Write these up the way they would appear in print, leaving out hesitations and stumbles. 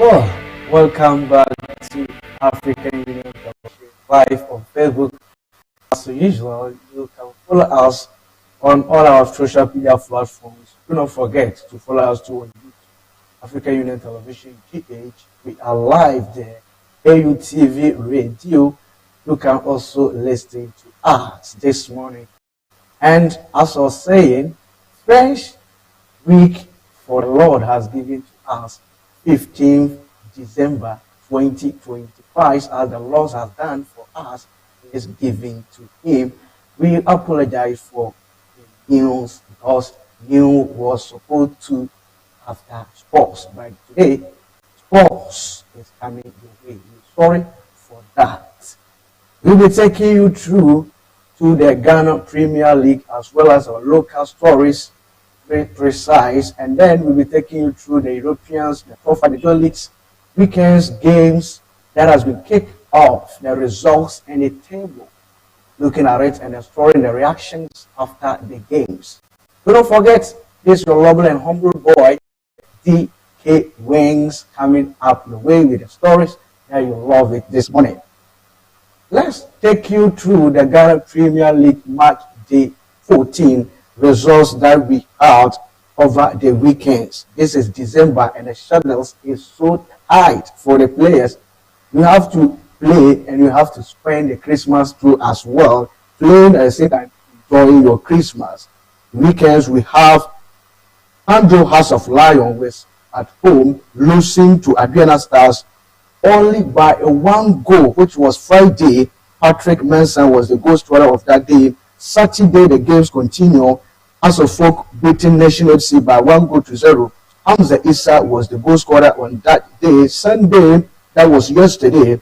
Well, welcome back to African Union live on Facebook. As usual, you can follow us on all our social media platforms. Do not forget to follow us too on YouTube, African Union Television GH. We are live there. AUTV Radio. You can also listen to us this morning. And as I was saying, French week for the Lord has given to us 15th December 2025, as the Lord has done for us, is giving to Him. We apologize for the news because news was supposed to after sports, but today sports is coming your way. We're sorry for that. We'll be taking you through to the Ghana Premier League as well as our local stories, very precise, and then we'll be taking you through the Europeans, the top five leagues, weekends, games that has been kicked off, the results and the table, looking at it and the story and the reactions after the games. Don't forget, this your lovely and humble boy, DK Wings, coming up the way with the stories that you love it this morning. Let's take you through the Ghana Premier League match day 14 results that we had over the weekends. This is December and the schedules is so tight for the players. You have to play and you have to spend the Christmas through as well, playing at the same time enjoying your Christmas. Weekends we have Andrew House of Lion was at home losing to Aduana Stars only by a one goal, which was Friday. Patrick Mensah was the goal scorer of that day. Saturday, the games continue. Asofok beating Nation FC by 1-0. Hamza Issa was the goal scorer on that day. Sunday, that was yesterday,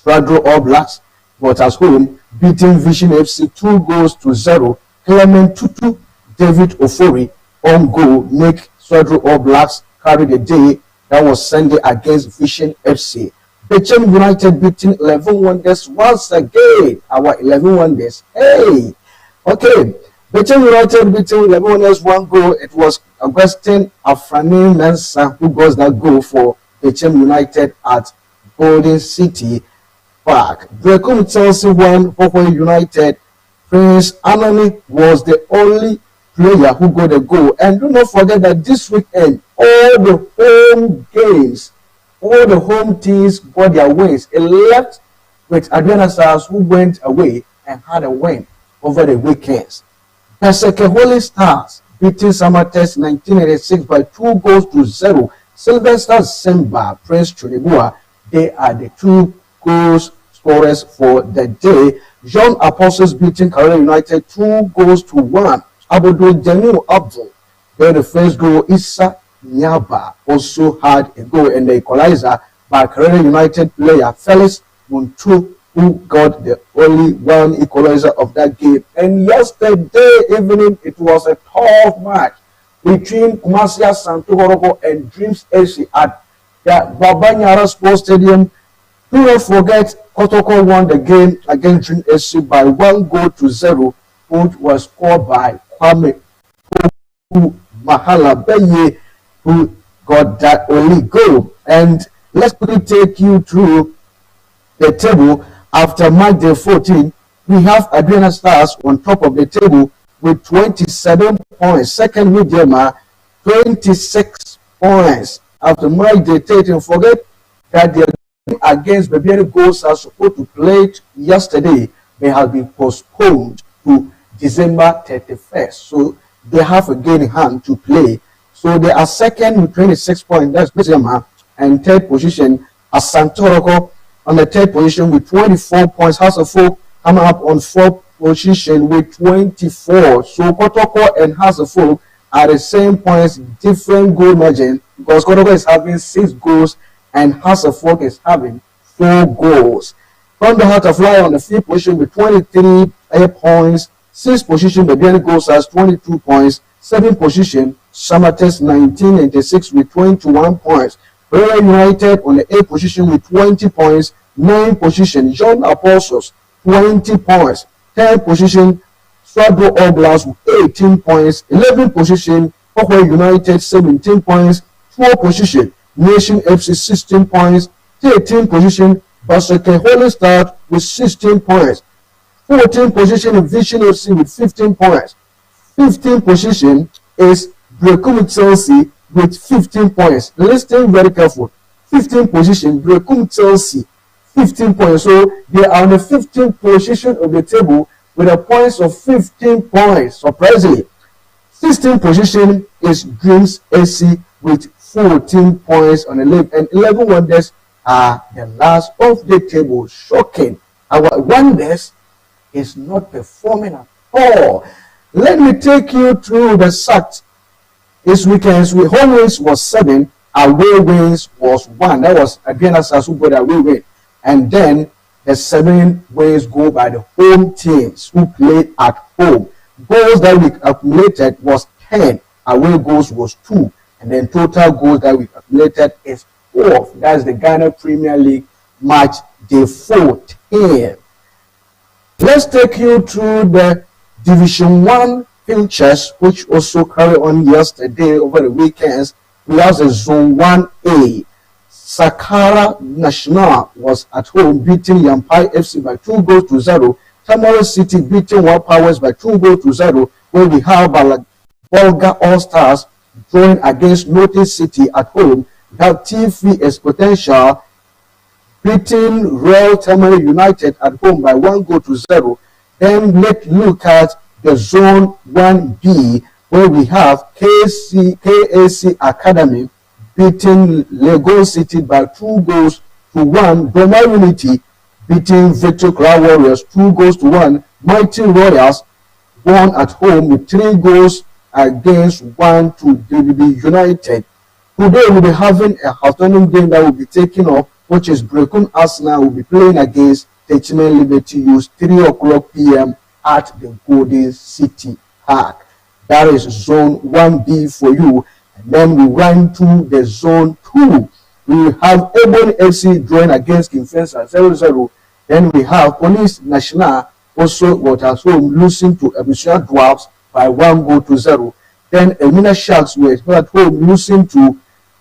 Stradro All Blacks was at home beating Vision FC 2-0. Clement Tutu, David Ofori on goal make Stradro All Blacks carry the day. That was Sunday against Vision FC. Bechem United beating 11 Wonders once again. Our 11 Wonders. Hey! Okay. Bechem United beating 11 Wonders 1 goal. It was Augustine Afrani Mensah who got that goal for Bechem United at Golden City Park. Brecum Chelsea won Hokwe United. Prince Anani was the only player who got a goal. And do not forget that this weekend, all the home games, all the home teams got their wins. It left with Aduana Stars who went away and had a win over the weekends. Peseke Holy Stars beating Samatex 1986 by 2-0. Sylvester Simba, Prince Chulibua, they are the two goals scorers for the day. John Apostles beating Carolina United 2-1. Abodo Janu Abdul, then the first goal, Issa Nyaba also had a goal, and the equalizer by Carolina United player Felix Muntu, who got the only one equalizer of that game. And yesterday evening, it was a tough match between Kumasi Santo and Dreams FC at the Babanyara Sports Stadium. Do not forget, Kotoko won the game against Dreams FC by 1-0, which was scored by Kwame Mahala Beye, who got that only goal. And let's quickly take you through the table. After match day 14, we have Aduana Stars on top of the table with 27 points. Second, Midema, 26 points. After match day 13, forget that the game against Babiani Goals are supposed to play yesterday. They have been postponed to December 31st. So they have a game in hand to play. So they are second with 26 points. That's Bizema. And third position, Asantoroko on the third position with 24 points. House of Folk coming up on fourth position with 24. So Kotoko and House of Folk are the same points, different goal margin, because Kotoko is having 6 goals and House of Folk is having 4 goals. From the Heart of Lion on the fifth position with 23 points. Sixth position, the Babiani Goals has 22 points. Seventh position, Samatex 1996 with 21 points. Royal United on the 8th position with 20 points. 9th position, John Apostles, 20 points. 10th position, Stradro All Blacks with 18 points. 11th position, Hokwe United, 17 points. 12th position, Nation FC 16 points. 13th position, Basake Holy Start with 16 points. 14th position, Vision FC with 15 points. 15th position is Brekum Chelsea with 15 points. Listen very careful. 15th position, Brekum Chelsea, 15 points. So they are on the 15th position of the table with a points of 15 points. Surprisingly, 16th position is Dreams AC with 14 points on the list, and 11 Wonders are the last of the table. Shocking. Our Wonders is not performing at all. Let me take you through the stats. This weekend's home wins was 7, away wins was 1. That was again Asasu got away win. And then the 7 wins go by the home teams who played at home. Goals that we accumulated was 10, away goals was 2, and then total goals that we accumulated is 4. That's the Ghana Premier League match day 14. Let's take you through the Division 1 fixtures, which also carried on yesterday over the weekends. We have the Zone 1A. Sakara National was at home beating Yampai FC by 2-0. Tamale City beating Wild Powers by 2-0. Where we have Volga All Stars drawing against Notice City at home. That TV is potential beating Royal Tamale United at home by 1-0. Then let's look at the Zone 1B, where we have KAC Academy beating Lagos City by 2-1. Doma Unity beating Victor Cloud Warriors 2-1. Mighty Royals won at home with 3 goals against 1 to DBB United. Today we'll be having a afternoon game that will be taken up, which is Brekum Arsenal will be playing against Techman Liberty Youth 3 p.m. at the Golden City Park. That is Zone 1B for you. And then we run to the Zone 2. We have Ebony FC drawing against Kinfensa 0-0. Then we have Police National also got at home losing to Ebusia Dwarfs by 1-0. Then Emina Sharks were at home losing to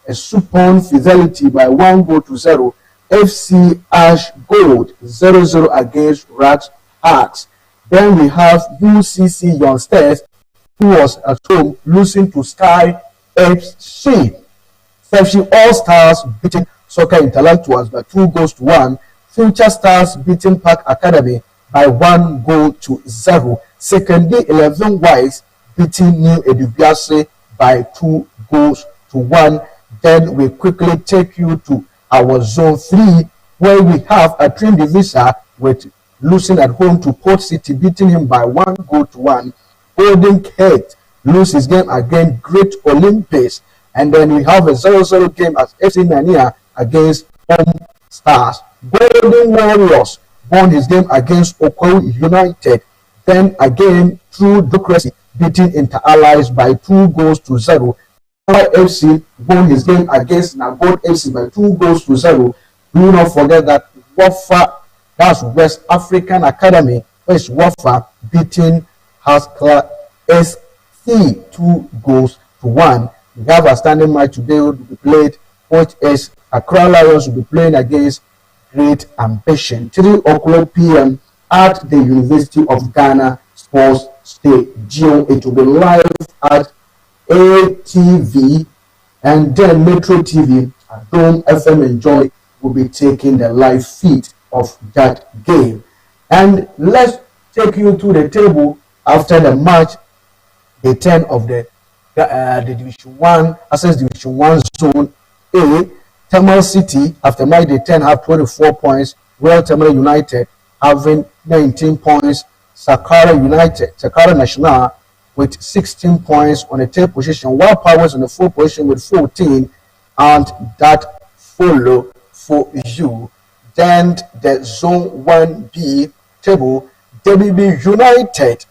a Supon Fidelity by 1-0. FC Ash Gold 0-0 against Rat Hawks. Then we have UCC Youngsters, who was at home losing to Sky FC. FC All Stars beating Soccer Intellectuals by 2-1. Future Stars beating Park Academy by 1-0. Secondly, 11 Whites beating New Edubiase by 2-1. Then we quickly take you to our Zone 3, where we have a Trim Divisa with losing at home to Port City, beating him by 1-1. Golden Gate lose his game against Great Olympus. And then we have a 0-0 game at FC Mania against Home Stars. Golden Warriors won his game against Okoe United. Then again, through democracy, beating Inter Allies by 2-0. FC won his game against Nagod FC by 2-0. Do not forget that Wafa, that's West African Academy, is Wafa beating Haskell SC 2-1. We have a standing match today will be played, which is Accra Lions will be playing against Great Ambition 3 p.m. at the University of Ghana Sports Stadium. It will be live at ATV, and then Metro TV and Dome FM Enjoy will be taking the live feed of that game. And let's take you to the table after the match, the 10 of the Division 1, Access Division 1 Zone A. Tamale City, after match day 10, have 24 points. Royal Tamale United having 19 points. Sakara National with 16 points on the 10th position. Wild Powers on the 4th position with 14, and that follow for you. Then the Zone 1B table, WB United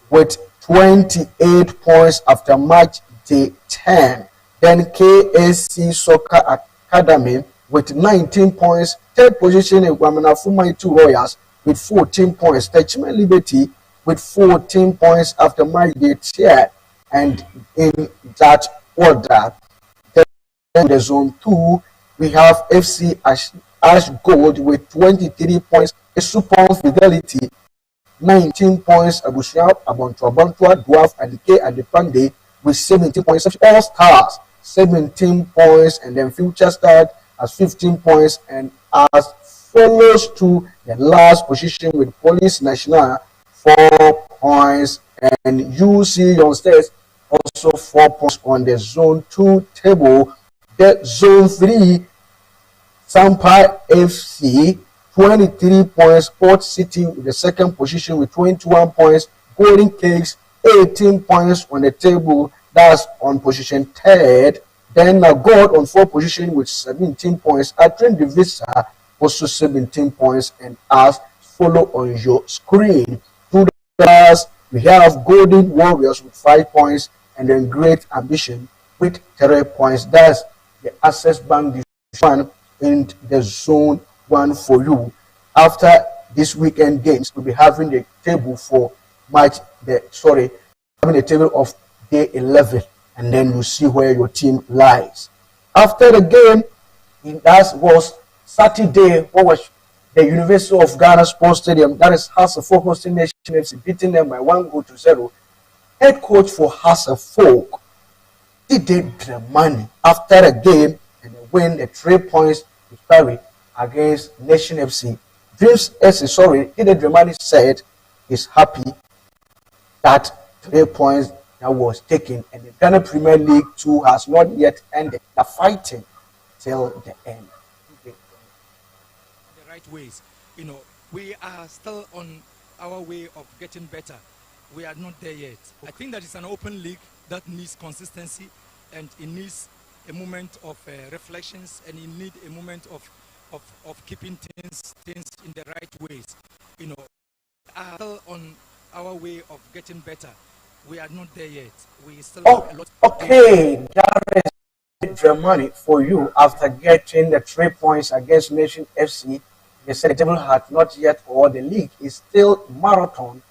with 28 points after match day 10. Then KAC Soccer Academy with 19 points. 3rd position in Wamanafuma 2 Royals with 14 points. Techman Liberty with 14 points after match day 10. And in that order, Then the zone 2, we have FC Ash Gold with 23 points. Supon Fidelity 19 points. Abusia Abontua Dwarf Adike Adepande with 17 points. All Stars 17 points, and then Future Star has 15 points, and as follows to the last position with Police National 4 points, and UC Youngsters also 4 points on the zone 2 table. The zone 3, Sampai FC 23 points, Port City with the second position with 21 points, Golden Cakes 18 points on the table, that's on position 3rd. Then God on 4th position with 17 points, Atrin Divisa also 17 points, and as follow on your screen. To the last, we have Golden Warriors with 5 points, and then Great Ambition with 3 points. That's the Access Bank Division in the zone 1 for you. After this weekend games, we'll be having the table for having a table of day 11, and then you see where your team lies. After the game, that was Saturday, what was the University of Ghana Sports Stadium, that is Hasselhoff hosting Nation FC, beating them by 1-0. Head coach for Hasselhoff, Dide Dramani, after the game and they win the 3 points to carry against Nation FC. Dide Dramani said he's happy that 3 points that was taken, and the Ghana Premier League 2 has not yet ended. They're fighting till the end. The right ways. We are still on our way of getting better. We are not there yet. I think that it's an open league that needs consistency, and it needs a moment of reflections, and it needs a moment of keeping things in the right ways. We are still on our way of getting better. We are not there yet. We still have a lot. Okay, that is Germany for you. After getting the 3 points against Nation FC, they said the table had not yet, or the league is still marathon.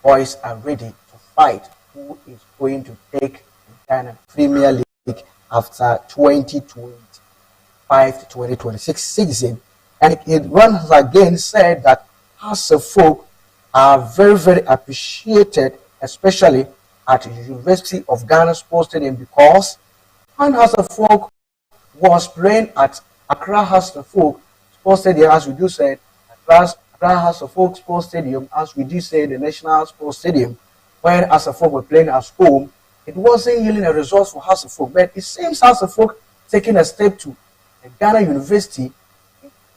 Boys are ready to fight who is going to take the Ghana Premier League after 2025 to 2026 season. And it once again said that Hasselhoff are very, very appreciated, especially at the University of Ghana Sports Stadium, because when Hasselhoff was playing at Accra Hasselhoff Sports Stadium, as we do say, Accra Hasselhoff Sports Stadium, as we do say, the National Sports Stadium, when Hasselhoff were playing at home, it wasn't yielding a result for Hasselhoff. But it seems Hasselhoff taking a step to the Ghana University,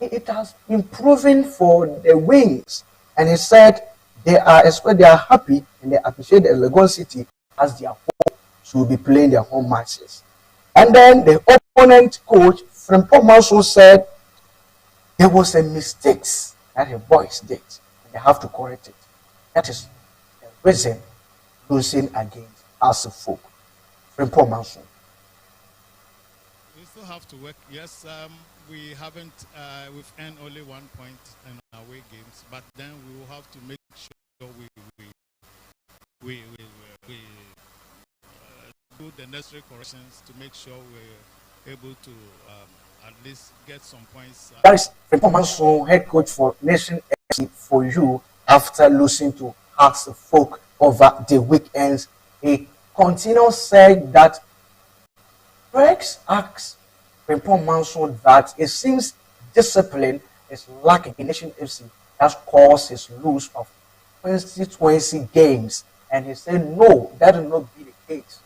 it has been proven for the wings. And he said they are happy and they appreciate the Legon City as their home, so will be playing their home matches. And then the opponent coach, Frimpong Manso, said there was a mistake that the boys did, and they have to correct it. That is the reason losing against Hasselhoff. Frimpong Manso. We still have to work. Yes, we haven't. We've earned only 1 point in our away games, but then we will have to make sure we do the necessary corrections to make sure we're able to at least get some points. That is Frimpong Manso, head coach for Nation FC for you, after losing to Hasselhoff over the weekends. He continued saying that Rex asked Frimpong Manso that it seems discipline is lacking in Nation FC. That's caused his lose of 2020 games. And he said, no, that will not be the case.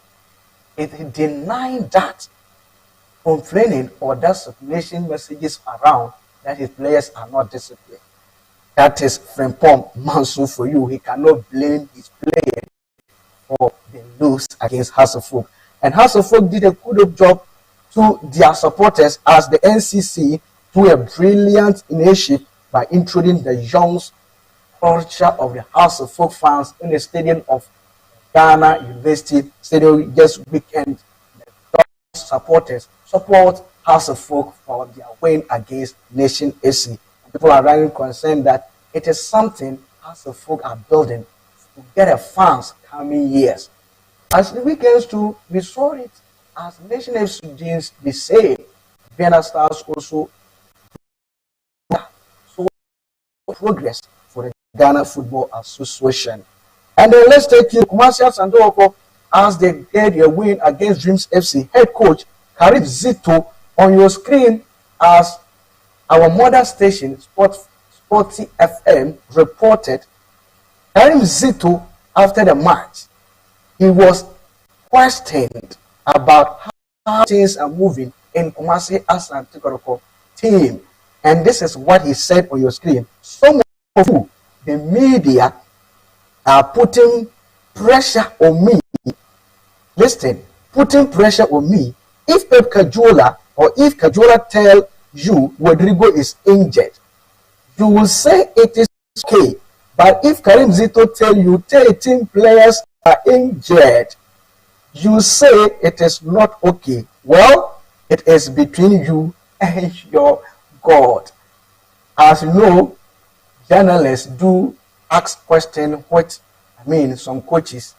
He denied that, complaining or that circulation messages around that his players are not disciplined. That is Frimpong Manso for you. He cannot blame his players for the lose against Hasselhoff. And Hasselhoff did a good job to their supporters, as the NCC through a brilliant initiative by introducing the young culture of the Hasselhoff fans in the stadium of Ghana University Stadium just weekend. The supporters support Hasselhoff for their win against Nation FC. People are really concerned that it is something Hasselhoff are building to get a fans coming years. As the weekends too, we saw it as Nation FC doing the same, Vienna Stars also so progress for the Ghana Football Association. And then let's take you Kumasi Sandoko as they get a win against Dreams FC. Head coach Karim Zito on your screen as our mother station Sporty FM reported. Karim Zito after the match, he was questioned about how things are moving in Kumasi Asante Kotoko team. And this is what he said on your screen. Some of you, the media, are putting pressure on me. Listen, putting pressure on me. If Pep Kajola or if Kajola tell you Rodrigo is injured, you will say it is okay. But if Karim Zito tell you 13 players are injured, you say it is not okay. Well, it is between you and your God. As you know, journalists do ask questions which, some coaches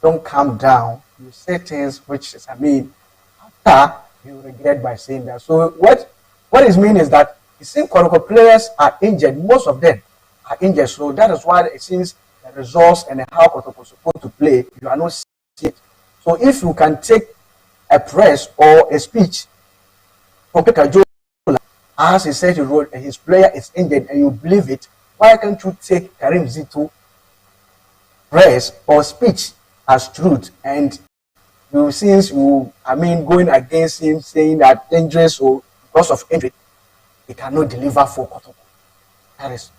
don't calm down. You say things which is, after you regret by saying that. So what it means is that the same Koroko players are injured. Most of them are injured. So that is why it seems the results and how Koroko is supposed to play, you are not seeing it. So if you can take a press or a speech from Pekajola, as he said his player is injured and you believe it, why can't you take Karim Zito press or speech as truth? And you since you going against him saying that dangerous or because of injury, he cannot deliver for Kotoko. That is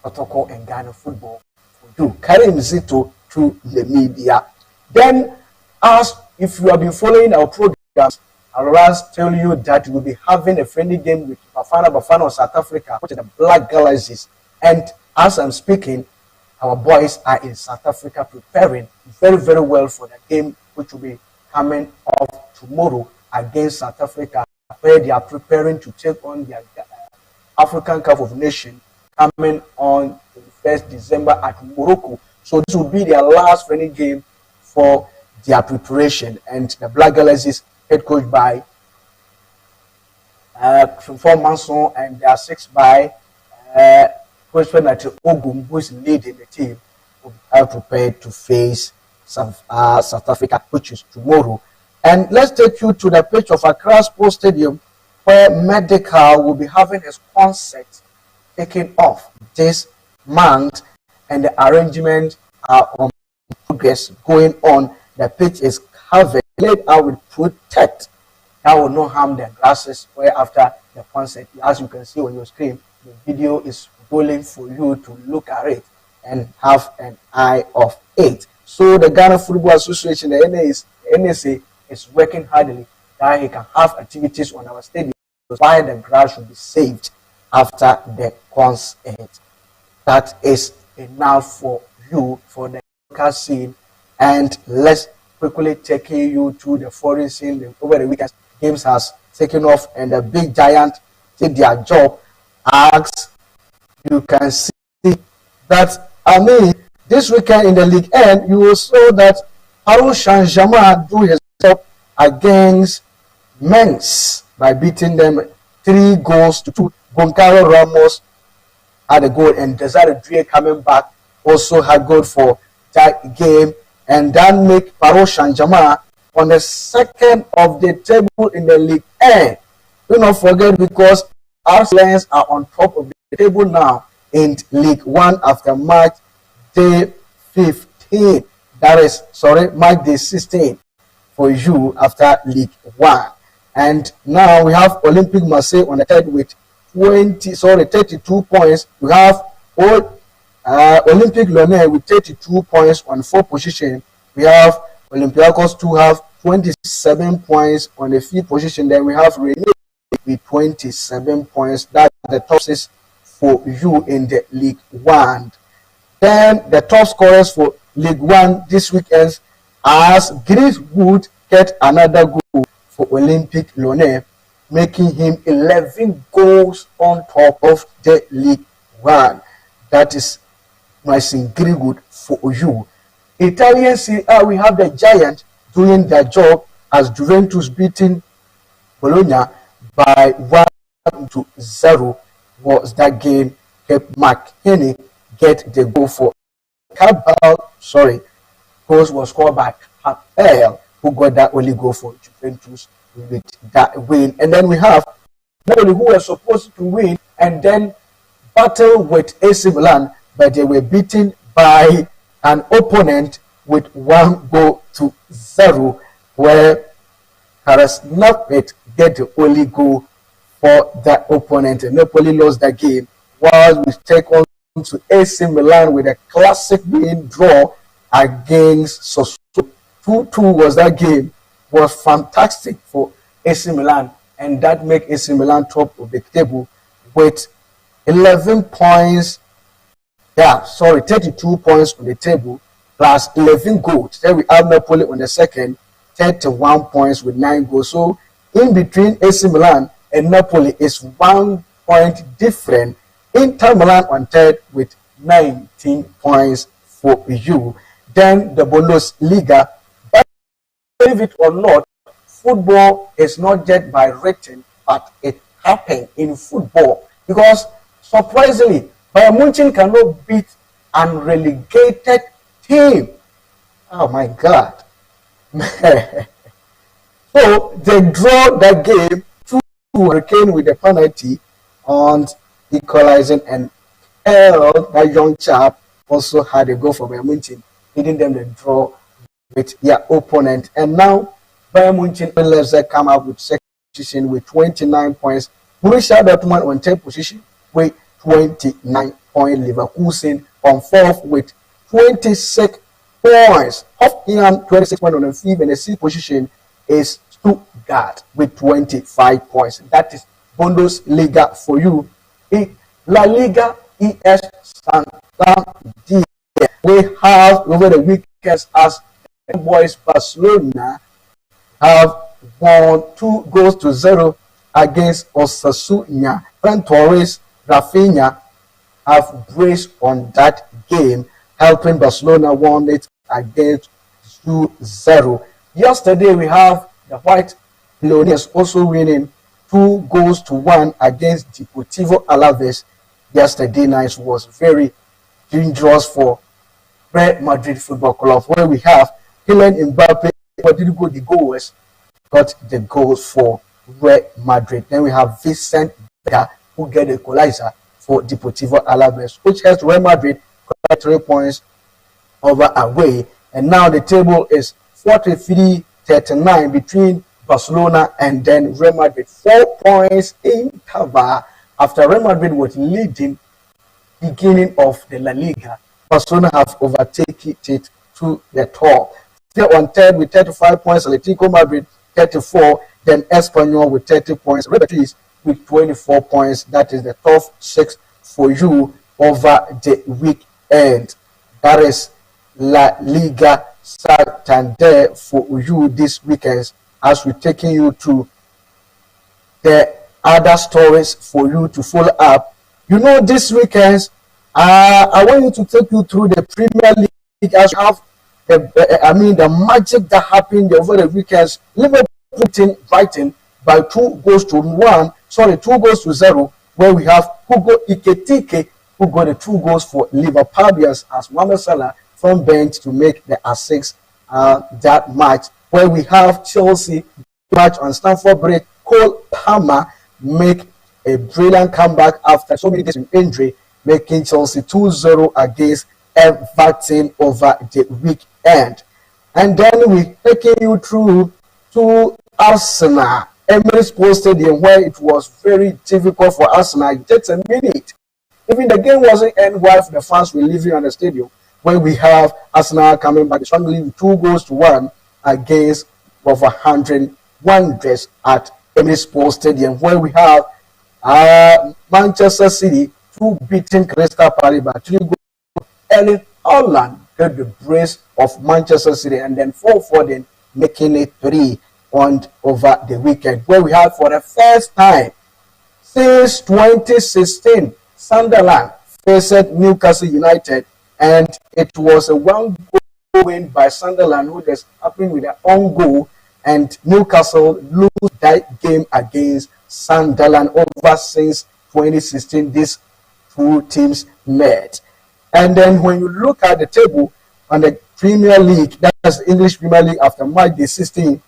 Kotoko and Ghana football for you. Karim Zito to the media. Then, as if you have been following our programs, I will tell you that we will be having a friendly game with Bafana of South Africa, which is the Black Galaxies. And as I'm speaking, our boys are in South Africa preparing very, very well for the game, which will be coming off tomorrow against South Africa, where they are preparing to take on their African Cup of Nations coming on the 1st December at Morocco. So this will be their last friendly game for their preparation. And the Black Galaxies, head coach by Truffaut Manson, and they are six by Coach Fenati Ogum, who is leading the team, are prepared to face South Africa, which is tomorrow. And let's take you to the pitch of Accra Sports Stadium, where Medical will be having his concert taken off this month, and the arrangement are on progress going on. The pitch is covered, laid out with protect that will not harm the grasses. Where after the concert, as you can see on your screen, the video is rolling for you to look at it and have an eye of it. So the Ghana Football Association, the NSA, is working hardly that he can have activities on our stadium while the grass should be saved after the concert. That is enough for you for the local scene. And let's quickly take you to the foreign scene. Over the weekend, games has taken off and the big giant did their job. As you can see that, this weekend in the League N, you will saw that Paris Saint-Germain do his job against Mainz by beating them 3-2. Goncalo Ramos had a goal, and Desire Due coming back also had goal for that game, and that make Paris Saint-Germain on the second of the table in the League N. Do not forget, because our Lions are on top of the table now in League One after March day 15. March day 16 for you after League One. And now we have Olympique Marseille on the third with 32 points. We have Olympique Lyonnais with 32 points on 4th position. We have Olympiacos to have 27 points on the 5th position. Then we have Rennes with 27 points. That's the top 6 for you in the League One. Then the top scorers for League One this weekend, as Greenwood get another goal for Olympique Lyonnais, making him 11 goals on top of the League One. That is nice and good for you. Italian Serie A, we have the Giant doing their job as Juventus beating Bologna by 1-0 was that game. Mark Henry get the goal for goals was scored by Capel, who got that only goal for Juventus with that win. And then we have Napoli, who were supposed to win and then battle with AC Milan, but they were beaten by an opponent with 1-0, where Karas Napet get the only goal for that opponent. And Napoli lost that game, while we take on to AC Milan with a classic win draw against Sassuolo. 2-2 was that game. Was fantastic for AC Milan, and that make AC Milan top of the table with 11 points. 32 points on the table plus 11 goals. Then we have Napoli on the second, 31 points with 9 goals. So in between AC Milan and Napoli is 1 point different. Inter Milan on third with 19 points for you. Then the Bundesliga. But believe it or not, football is not just by written, but it happened in football. Because surprisingly, Bayern Munich cannot beat an relegated team. Oh my God. So they draw that game 2-2 Hurricane with the penalty on equalizing, and that young chap also had a goal for Bayern Munich, leading them to draw with their opponent. And now Bayern Munich and Leipzig come up with second position with 29 points. Borussia Dortmund on 10th position with 29 points. Leverkusen on 4th with 26 points. Hoffenheim 26 points on the 5th, and the 6th position is Stuttgart with 25 points. That is Bundesliga for you. La Liga ES Santander. We have over the weekends as the boys Barcelona have won 2-0 against Osasuna. Ferran Torres, Rafinha have braced on that game, helping Barcelona won it against 2-0. Yesterday we have the White Leones also winning 2-1 against Deportivo Alaves. Yesterday night was very dangerous for Real Madrid Football Club, where we have Kylian Mbappe, who didn't go the goals, got the goals for Real Madrid. Then we have Vicente Vega, who get the equalizer for Deportivo Alaves, which has Real Madrid 3 points over away. And now the table is 43-39 between Barcelona and then Real Madrid. 4 points in cover after Real Madrid was leading beginning of the La Liga. Barcelona have overtaken it to the top. Still on third with 35 points, Atletico Madrid 34, then Espanyol with 30 points, Real Betis with 24 points. That is the top 6 for you over the weekend. That is La Liga Santander for you this weekend, as we're taking you to the other stories for you to follow up. You know, this weekend, I want you to take you through the Premier League, as you have the magic that happened over the weekends. Liverpool beating Brighton by 2-0, where we have Hugo Ekitike, who got the 2 goals for Liverpoolians, as Mohamed Salah from bench to make the assist that match. Where we have Chelsea match on Stamford Bridge, Cole Palmer make a brilliant comeback after so many days of injury, making Chelsea 2-0 against Everton over the weekend. And then we taking you through to Arsenal, Emirates Sports Stadium, where it was very difficult for Arsenal. Just a minute, even the game wasn't end while the fans were leaving on the stadium. Where we have Arsenal coming back strongly with 2-1 against Wolverhampton Wanderers at Emirates Sports Stadium, where we have Manchester City beating Crystal Palace by 3 goals. Erling Haaland got the brace of Manchester City, and then 4-4, making it 3 points over the weekend. Where we have, for the first time since 2016, Sunderland faced Newcastle United, and it was a 1-goal win by Sunderland, who just happened with their own goal. and Newcastle lose that game against Sunderland over since 2016. These two teams met. And then when you look at the table on the Premier League, that's the English Premier League after March the 16th,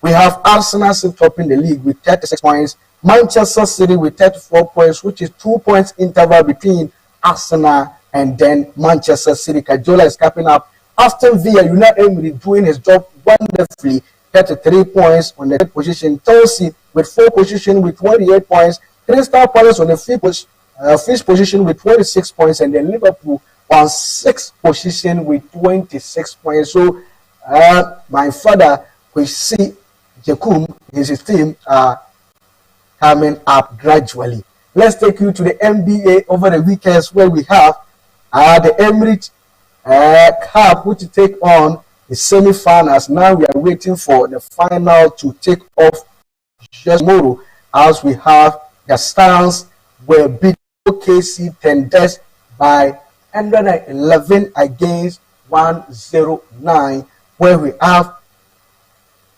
we have Arsenal still topping the league with 36 points, Manchester City with 34 points, which is 2 points interval between Arsenal and then Manchester City. Kajola is capping up. Aston Villa, Unai Emery doing his job wonderfully, 33 points on the third position. Chelsea with 4 position with 28 points. Crystal Palace on the fifth position with 26 points, and then Liverpool on 6th position with 26 points. So my father, we see Jekum, his team are coming up gradually. Let's take you to the NBA over the weekends, where we have the Emirates Cup, which to take on the semi-finals. Now we are waiting for the final to take off just tomorrow, as we have the Stars were beat OKC Thunder by 111 against 109, where we have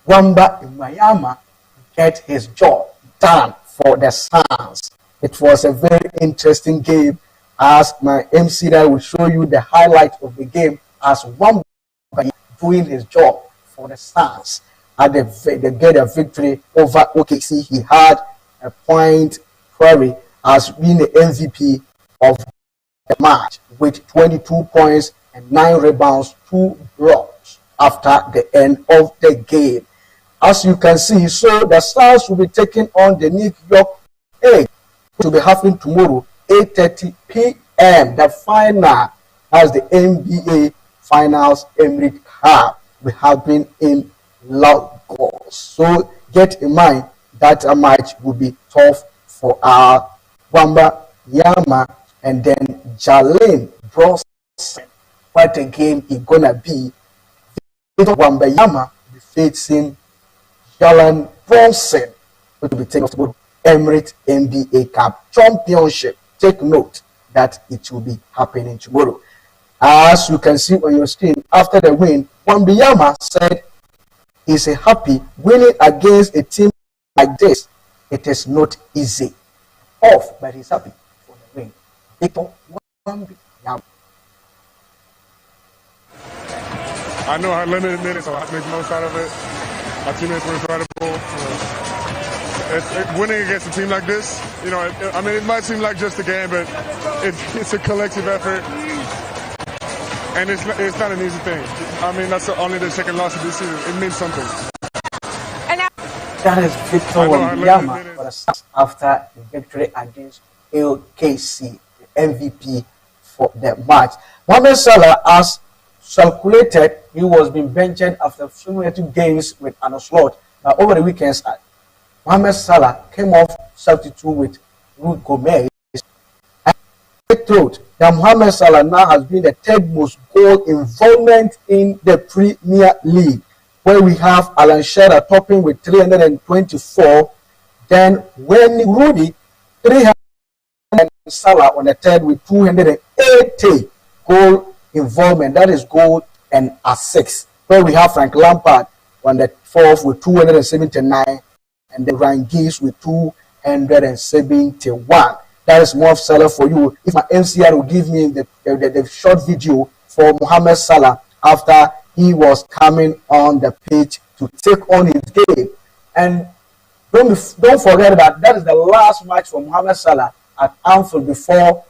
Wamba Imayama get his job done for the Suns. It was a very interesting game, as my MC that will show you the highlight of the game, as Wamba doing his job for the Suns. At they get a victory over OKC. He had a point. Curry as being the MVP of the match with 22 points and 9 rebounds, 2 blocks after the end of the game. As you can see, so the Stars will be taking on the New York Knicks, which will be happening tomorrow, 8:30 p.m. The final, as the NBA Finals Emirates Cup will happen in Lagos. So get in mind that a match will be tough for our Wamba Yama and then Jalen Brunson. What a game it's gonna be. Wamba Yama will be facing Jalen Brunson, which will be taking off to Emirates NBA Cup Championship. Take note that it will be happening tomorrow. As you can see on your screen, after the win, Wamba Yama said he's happy winning against a team like this. It is not easy. But he's happy for the win. I know I had limited minutes, so I have to make the most out of it. My teammates were incredible. Winning against a team like this, it might seem like just a game, but it's a collective effort. And it's not an easy thing. That's only the second loss of this season. It means something. That is Victor Wembanyama for the Stars after the victory against OKC, the MVP for the match. Mohamed Salah has circulated. He was being benched after 2 games with an slot. But over the weekends, Mohamed Salah came off substitute with Ruud Gomez. And told that Mohamed Salah now has been the 3rd most goal involvement in the Premier League, where we have Alan Shearer topping with 324. Then when Rudy 300, and Salah on the 3rd with 280 goal involvement. That is goal and assists. Where we have Frank Lampard on the 4th with 279, and then Ryan Giggs with 271. That is more Salah for you. If my MCR will give me the short video for Mohamed Salah after he was coming on the pitch to take on his game. And don't forget that is the last match for Mohamed Salah at Anfield before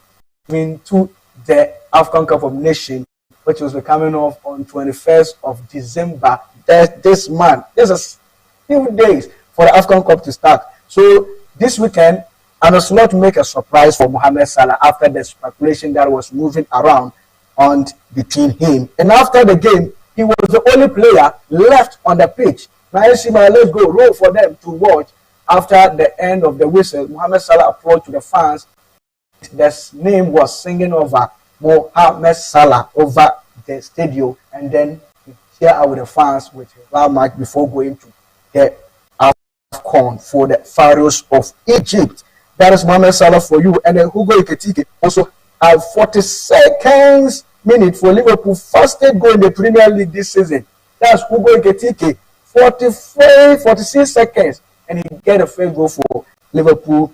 moving to the African Cup of Nations, which was coming off on 21st of December. This month. There's a few days for the African Cup to start. So this weekend, I must not make a surprise for Mohamed Salah after the speculation that was moving around on between him. And after the game, he was the only player left on the pitch. Now, let's go, roll for them to watch. After the end of the whistle, Mohamed Salah approached the fans. The name was singing over Mohamed Salah over the stadium, and then he cheered out with the fans with his loud mic before going to the AFCON for the Pharaohs of Egypt. That is Mohamed Salah for you. And then Hugo Ekitike also had 42nd minute for Liverpool, fastest goal in the Premier League this season. That's Hugo Ekitike 46 seconds, and he get a free goal for Liverpool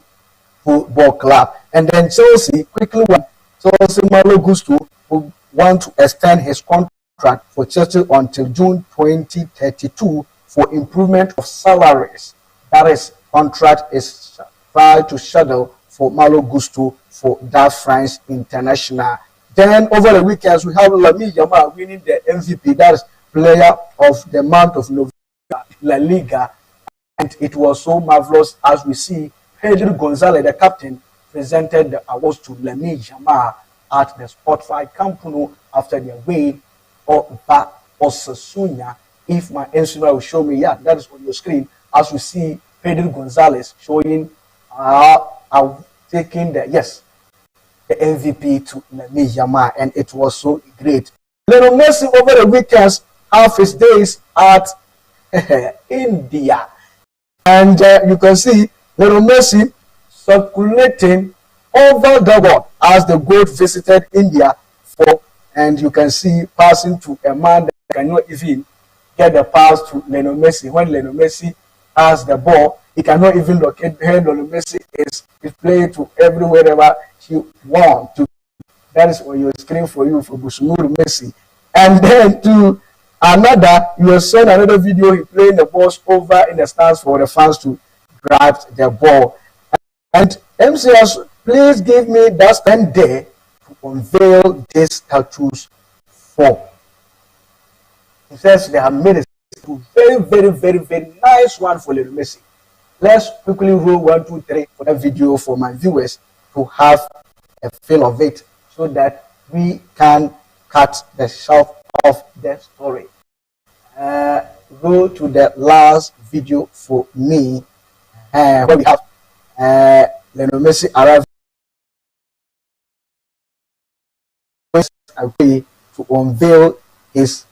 Football Club. And then Chelsea quickly won. Chelsea Malo Gusto who want to extend his contract for Chelsea until June 2032 for improvement of salaries. That is, contract is tried to schedule for Malo Gusto for that France international. Then over the weekends, we have Lamine Yamal winning the MVP, that is player of the month of November, La Liga. And it was so marvelous as we see Pedro Gonzalez, the captain, presented the awards to Lamine Yamal at the Spotify Camp Nou after their win over Osasuna. If my instrument will show me, yeah, that is on your screen, as we see Pedro Gonzalez showing taking the MVP to Lamine Yamal, and it was so great. Lionel Messi over the weekends half his days at India, and you can see Lionel Messi circulating over the world as the GOAT visited India and you can see passing to a man that cannot even get the pass to Lionel Messi. When Lionel Messi has the ball, he cannot even locate where Lionel Messi is. He playing to everywhere he wants to. That is on your screen for you for Busumuru Messi. And then to another, you will send another video, he playing the balls over in the stands for the fans to grab the ball. And MCS, please give me that stand there to unveil these statues for. He says they have made a very, very, very, very nice one for Lionel Messi. Let's quickly roll 1, 2, 3 for that video for my viewers to have a feel of it so that we can cut the short of the story. Go to the last video for me where we have Lionel Messi arrived away to unveil his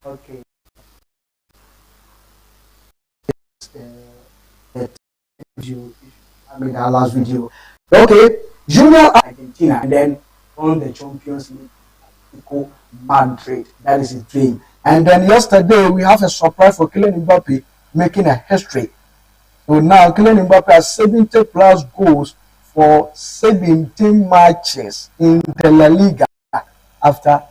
okay. Our last video. Okay, Junior Argentina, and then on the Champions League, Atletico Madrid. That is his dream. And then yesterday we have a surprise for Kylian Mbappe making a history. So now Kylian Mbappe has 70 plus goals for 17 matches in the La Liga after